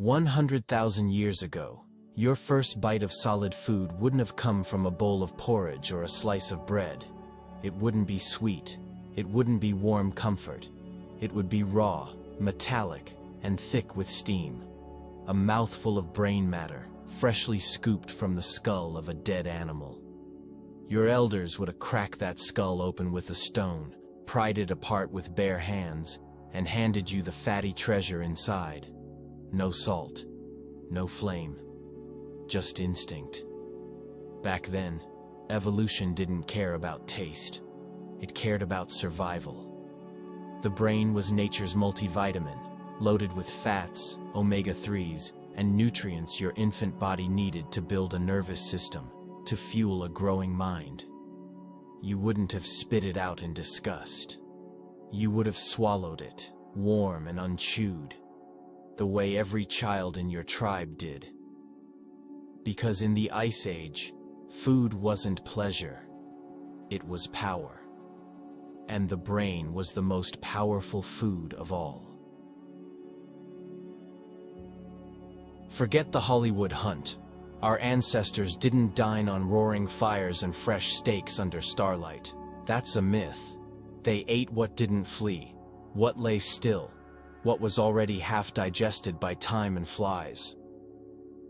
100,000 years ago, your first bite of solid food wouldn't have come from a bowl of porridge or a slice of bread. It wouldn't be sweet. It wouldn't be warm comfort. It would be raw, metallic, and thick with steam. A mouthful of brain matter, freshly scooped from the skull of a dead animal. Your elders would have cracked that skull open with a stone, pried it apart with bare hands, and handed you the fatty treasure inside. No salt, no flame, just instinct. Back then, evolution didn't care about taste. It cared about survival. The brain was nature's multivitamin, loaded with fats, omega-3s, and nutrients your infant body needed to build a nervous system, to fuel a growing mind. You wouldn't have spit it out in disgust. You would have swallowed it, warm and unchewed, the way every child in your tribe did. Because in the Ice Age, food wasn't pleasure, it was power. And the brain was the most powerful food of all. Forget the Hollywood hunt. Our ancestors didn't dine on roaring fires and fresh steaks under starlight. That's a myth. They ate what didn't flee, what lay still, what was already half digested by time and flies.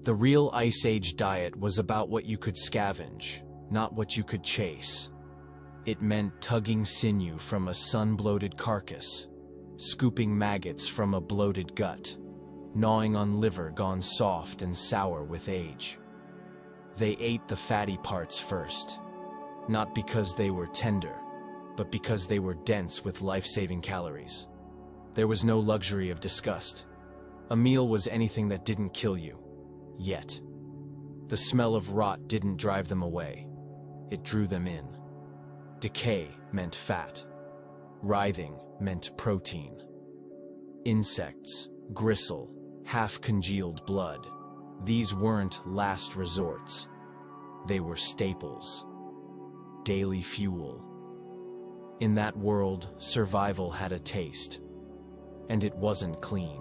The real Ice Age diet was about what you could scavenge, not what you could chase. It meant tugging sinew from a sun-bloated carcass, scooping maggots from a bloated gut, gnawing on liver gone soft and sour with age. They ate the fatty parts first, not because they were tender, but because they were dense with life-saving calories. There was no luxury of disgust. A meal was anything that didn't kill you, yet. The smell of rot didn't drive them away. It drew them in. Decay meant fat. Writhing meant protein. Insects, gristle, half-congealed blood. These weren't last resorts. They were staples. Daily fuel. In that world, survival had a taste. And it wasn't clean.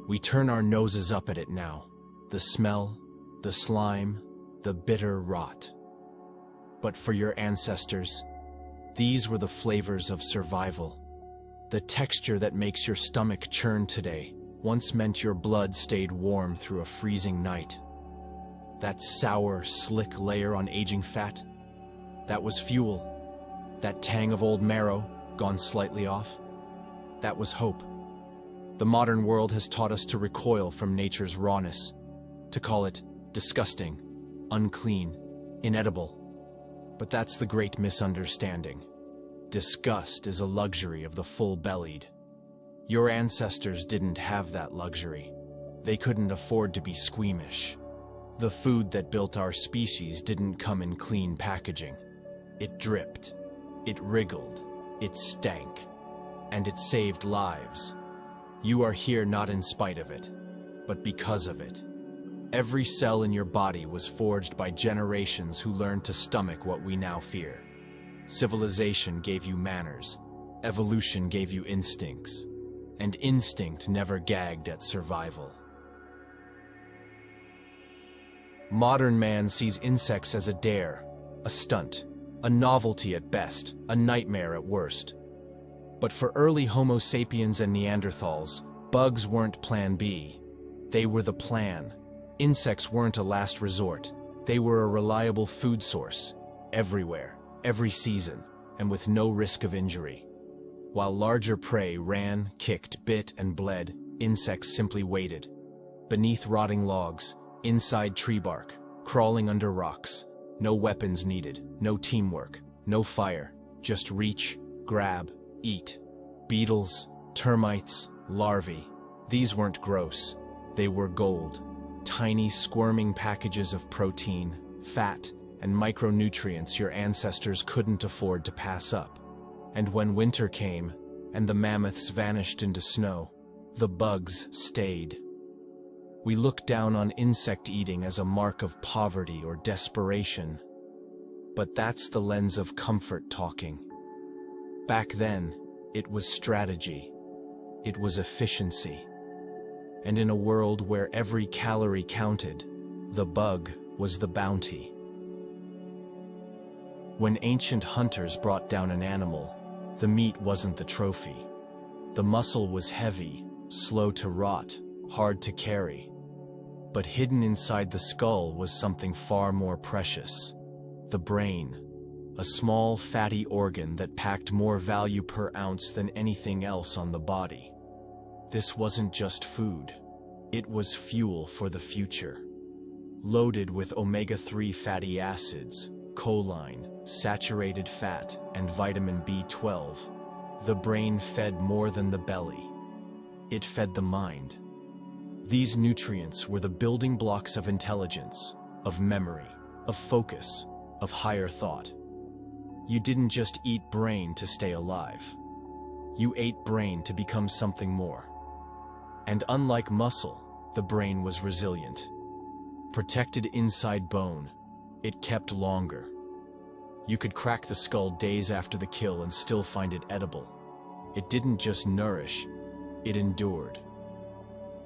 We turn our noses up at it now. The smell, the slime, the bitter rot. But for your ancestors, these were the flavors of survival. The texture that makes your stomach churn today once meant your blood stayed warm through a freezing night. That sour, slick layer on aging fat, that was fuel. That tang of old marrow, gone slightly off, that was hope. The modern world has taught us to recoil from nature's rawness, to call it disgusting, unclean, inedible. But that's the great misunderstanding. Disgust is a luxury of the full-bellied. Your ancestors didn't have that luxury. They couldn't afford to be squeamish. The food that built our species didn't come in clean packaging. It dripped, it wriggled, it stank, and it saved lives. You are here not in spite of it, but because of it. Every cell in your body was forged by generations who learned to stomach what we now fear. Civilization gave you manners, evolution gave you instincts, and instinct never gagged at survival. Modern man sees insects as a dare, a stunt, a novelty at best, a nightmare at worst. But for early Homo sapiens and Neanderthals, bugs weren't plan B. They were the plan. Insects weren't a last resort. They were a reliable food source, everywhere, every season, and with no risk of injury. While larger prey ran, kicked, bit, and bled, insects simply waited. Beneath rotting logs, inside tree bark, crawling under rocks. No weapons needed, no teamwork, no fire, just reach, grab, eat. Beetles, termites, larvae. These weren't gross. They were gold. Tiny, squirming packages of protein, fat, and micronutrients your ancestors couldn't afford to pass up. And when winter came, and the mammoths vanished into snow, the bugs stayed. We look down on insect eating as a mark of poverty or desperation. But that's the lens of comfort talking. Back then, it was strategy. it was efficiency. And in a world where every calorie counted, the bug was the bounty. When ancient hunters brought down an animal, the meat wasn't the trophy. The muscle was heavy, slow to rot, hard to carry. But hidden inside the skull was something far more precious: the brain, a small fatty organ that packed more value per ounce than anything else on the body. This wasn't just food, it was fuel for the future. Loaded with omega-3 fatty acids, choline, saturated fat, and vitamin B12, the brain fed more than the belly. It fed the mind. These nutrients were the building blocks of intelligence, of memory, of focus, of higher thought. You didn't just eat brain to stay alive. You ate brain to become something more. And unlike muscle, the brain was resilient. Protected inside bone, it kept longer. You could crack the skull days after the kill and still find it edible. It didn't just nourish, it endured.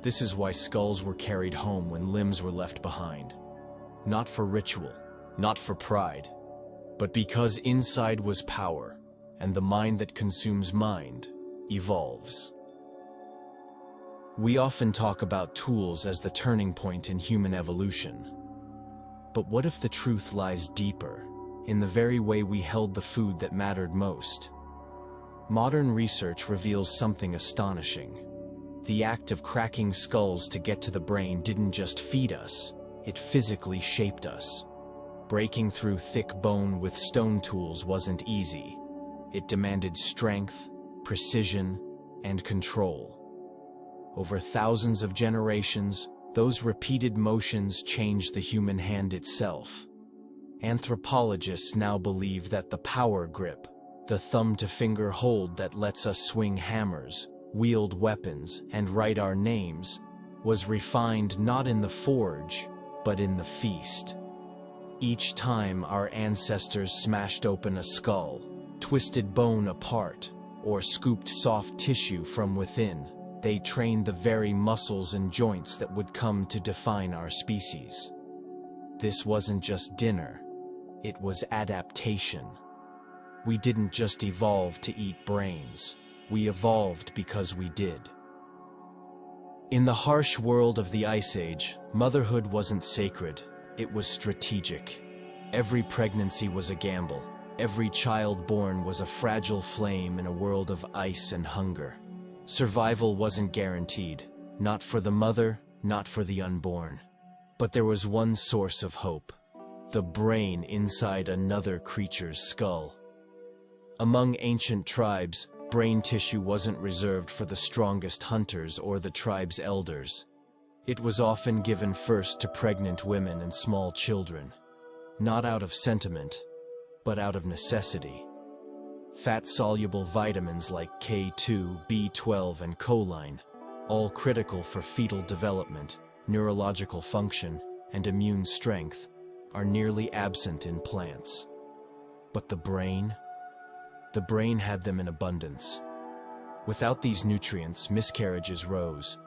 This is why skulls were carried home when limbs were left behind. Not for ritual, not for pride, but because inside was power, and the mind that consumes mind evolves. We often talk about tools as the turning point in human evolution. But what if the truth lies deeper, in the very way we held the food that mattered most? Modern research reveals something astonishing. The act of cracking skulls to get to the brain didn't just feed us, it physically shaped us. Breaking through thick bone with stone tools wasn't easy. It demanded strength, precision, and control. Over thousands of generations, those repeated motions changed the human hand itself. Anthropologists now believe that the power grip, the thumb-to-finger hold that lets us swing hammers, wield weapons, and write our names, was refined not in the forge, but in the feast. Each time our ancestors smashed open a skull, twisted bone apart, or scooped soft tissue from within, they trained the very muscles and joints that would come to define our species. This wasn't just dinner, it was adaptation. We didn't just evolve to eat brains, we evolved because we did. In the harsh world of the Ice Age, motherhood wasn't sacred, it was strategic. Every pregnancy was a gamble. Every child born was a fragile flame in a world of ice and hunger. Survival wasn't guaranteed, not for the mother, not for the unborn. But there was one source of hope: the brain inside another creature's skull. Among ancient tribes, brain tissue wasn't reserved for the strongest hunters or the tribe's elders. It was often given first to pregnant women and small children, not out of sentiment, but out of necessity. Fat-soluble vitamins like K2, B12, and choline, all critical for fetal development, neurological function, and immune strength, are nearly absent in plants. But the brain? The brain had them in abundance. Without these nutrients, miscarriages rose.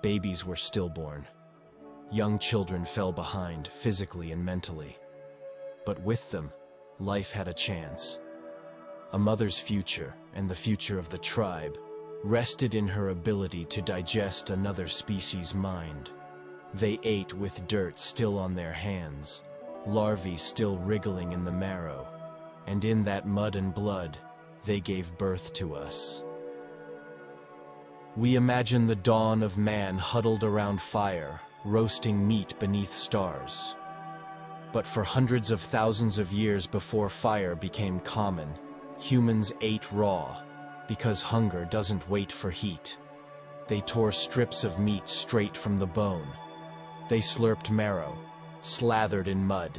Babies were stillborn. Young children fell behind, physically and mentally. But with them, life had a chance. A mother's future, and the future of the tribe, rested in her ability to digest another species' mind. They ate with dirt still on their hands, larvae still wriggling in the marrow, and in that mud and blood, they gave birth to us. We imagine the dawn of man huddled around fire, roasting meat beneath stars. But for hundreds of thousands of years before fire became common, humans ate raw, because hunger doesn't wait for heat. They tore strips of meat straight from the bone. They slurped marrow, slathered in mud.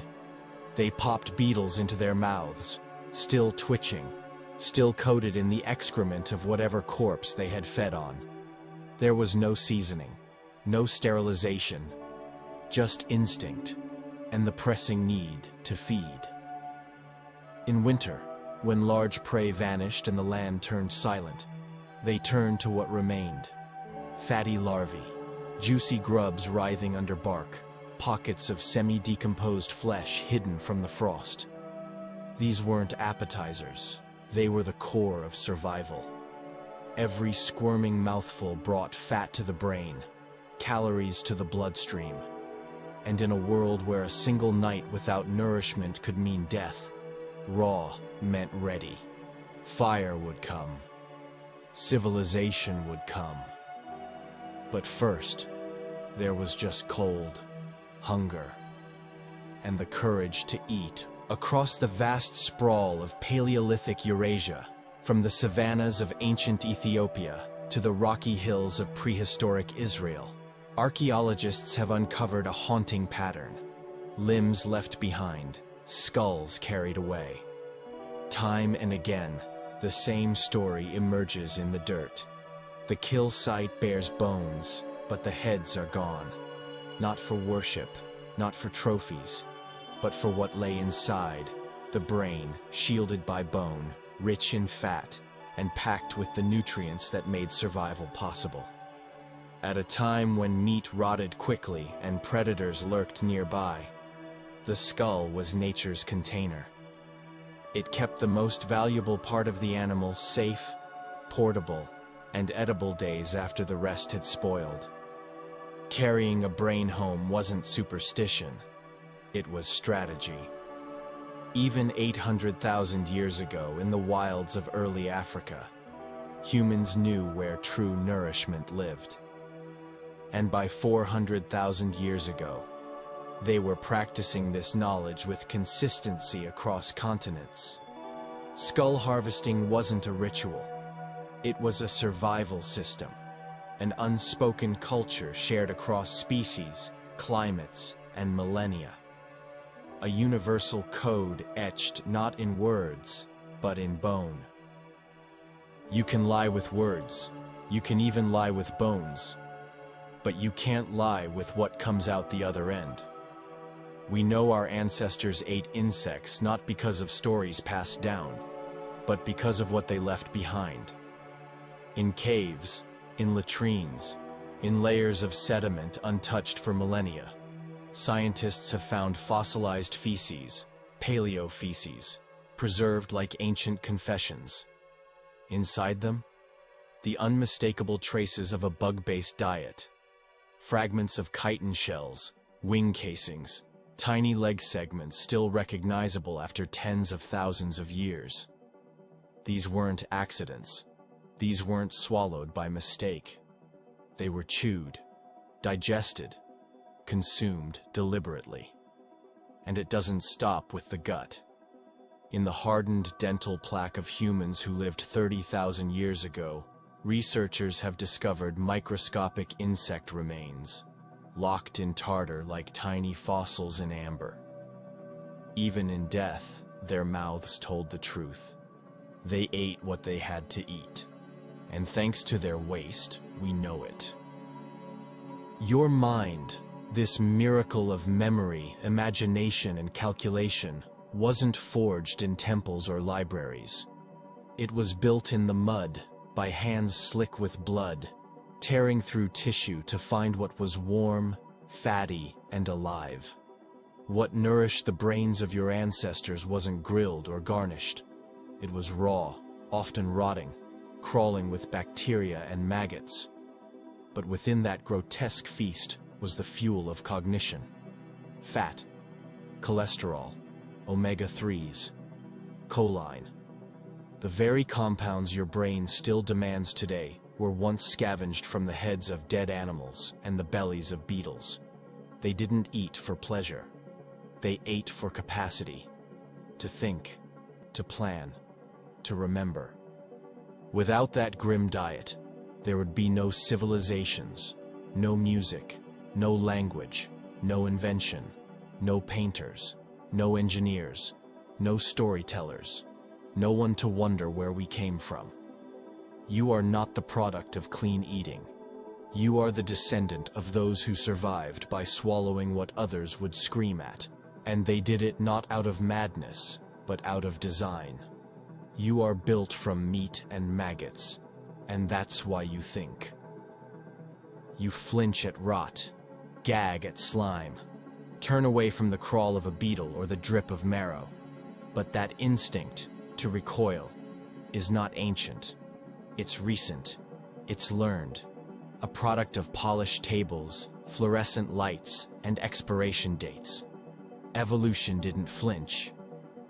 They popped beetles into their mouths, still twitching, still coated in the excrement of whatever corpse they had fed on. There was no seasoning, no sterilization, just instinct, and the pressing need to feed. In winter, when large prey vanished and the land turned silent, They turned to what remained. Fatty larvae, juicy grubs writhing under bark, pockets of semi-decomposed flesh hidden from the frost. These weren't appetizers. They were the core of survival. Every squirming mouthful brought fat to the brain, calories to the bloodstream. And in a world where a single night without nourishment could mean death, raw meant ready. Fire would come. Civilization would come. But first, there was just cold, hunger, and the courage to eat. Across the vast sprawl of Paleolithic Eurasia, from the savannas of ancient Ethiopia to the rocky hills of prehistoric Israel, archaeologists have uncovered a haunting pattern. Limbs left behind, skulls carried away. Time and again, the same story emerges in the dirt. The kill site bears bones, but the heads are gone. Not for worship, not for trophies, but for what lay inside, the brain, shielded by bone, rich in fat, and packed with the nutrients that made survival possible. At a time when meat rotted quickly and predators lurked nearby, the skull was nature's container. It kept the most valuable part of the animal safe, portable, and edible days after the rest had spoiled. Carrying a brain home wasn't superstition. It was strategy. Even 800,000 years ago in the wilds of early Africa, humans knew where true nourishment lived. And by 400,000 years ago, they were practicing this knowledge with consistency across continents. Skull harvesting wasn't a ritual. It was a survival system, an unspoken culture shared across species, climates, and millennia. A universal code etched not in words, but in bone. You can lie with words. You can even lie with bones. But you can't lie with what comes out the other end. We know our ancestors ate insects not because of stories passed down, but because of what they left behind. In caves, in latrines, in layers of sediment untouched for millennia, scientists have found fossilized feces, paleofeces, preserved like ancient confessions. Inside them, the unmistakable traces of a bug-based diet. Fragments of chitin shells, wing casings, tiny leg segments still recognizable after tens of thousands of years. These weren't accidents. These weren't swallowed by mistake. They were chewed, digested, consumed deliberately. And it doesn't stop with the gut. In the hardened dental plaque of humans who lived 30,000 years ago, researchers have discovered microscopic insect remains, locked in tartar like tiny fossils in amber. Even in death, their mouths told the truth. They ate what they had to eat. And thanks to their waste, we know it. Your mind, this miracle of memory, imagination, and calculation, wasn't forged in temples or libraries. It was built in the mud, by hands slick with blood, tearing through tissue to find what was warm, fatty, and alive. What nourished the brains of your ancestors wasn't grilled or garnished. It was raw, often rotting, crawling with bacteria and maggots. But within that grotesque feast was the fuel of cognition. Fat, cholesterol, omega-3s, choline. The very compounds your brain still demands today were once scavenged from the heads of dead animals and the bellies of beetles. They didn't eat for pleasure. They ate for capacity. To think, to plan, to remember. Without that grim diet, there would be no civilizations, no music, no language, no invention, no painters, no engineers, no storytellers, no one to wonder where we came from. You are not the product of clean eating. You are the descendant of those who survived by swallowing what others would scream at, and they did it not out of madness, but out of design. You are built from meat and maggots, And that's why you think. You flinch at rot, gag at slime, turn away from the crawl of a beetle or the drip of marrow. But that instinct to recoil is not ancient. It's recent. It's learned. A product of polished tables, fluorescent lights, and expiration dates. Evolution didn't flinch.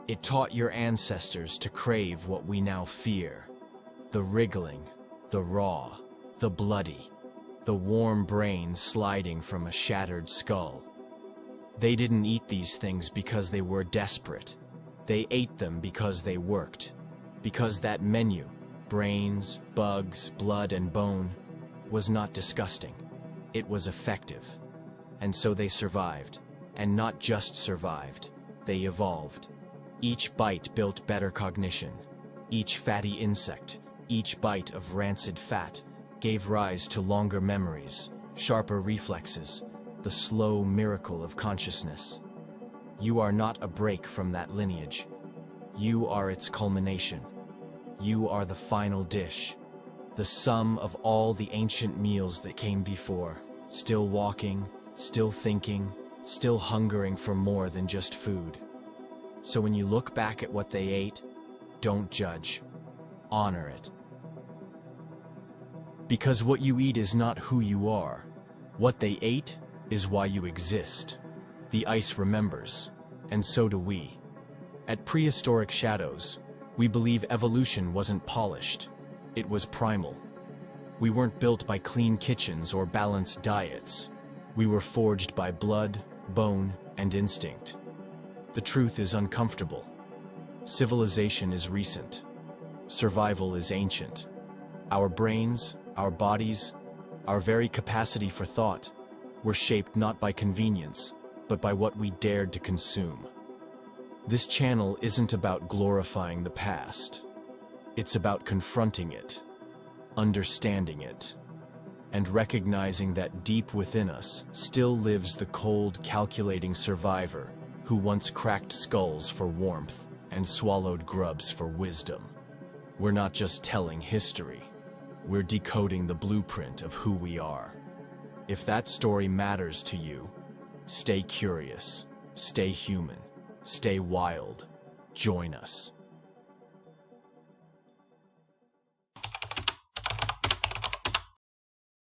It taught your ancestors to crave what we now fear. The wriggling, the raw, the bloody, the warm brain sliding from a shattered skull. They didn't eat these things because they were desperate. They ate them because they worked. Because that menu, brains, bugs, blood, and bone, was not disgusting. It was effective. And so they survived. And not just survived, they evolved. Each bite built better cognition. Each fatty insect, each bite of rancid fat, gave rise to longer memories, sharper reflexes, the slow miracle of consciousness. You are not a break from that lineage. You are its culmination. You are the final dish, the sum of all the ancient meals that came before, still walking, still thinking, still hungering for more than just food. So when you look back at what they ate, don't judge. Honor it. Because what you eat is not who you are. What they ate is why you exist. The ice remembers, and so do we. At Prehistoric Shadows, we believe evolution wasn't polished. It was primal. We weren't built by clean kitchens or balanced diets. We were forged by blood, bone, and instinct. The truth is uncomfortable. Civilization is recent. Survival is ancient. Our brains, our bodies, our very capacity for thought were shaped not by convenience, but by what we dared to consume. This channel isn't about glorifying the past. It's about confronting it, understanding it, and recognizing that deep within us still lives the cold, calculating survivor who once cracked skulls for warmth and swallowed grubs for wisdom. We're not just telling history. We're decoding the blueprint of who we are. If that story matters to you, stay curious, stay human, stay wild. Join us.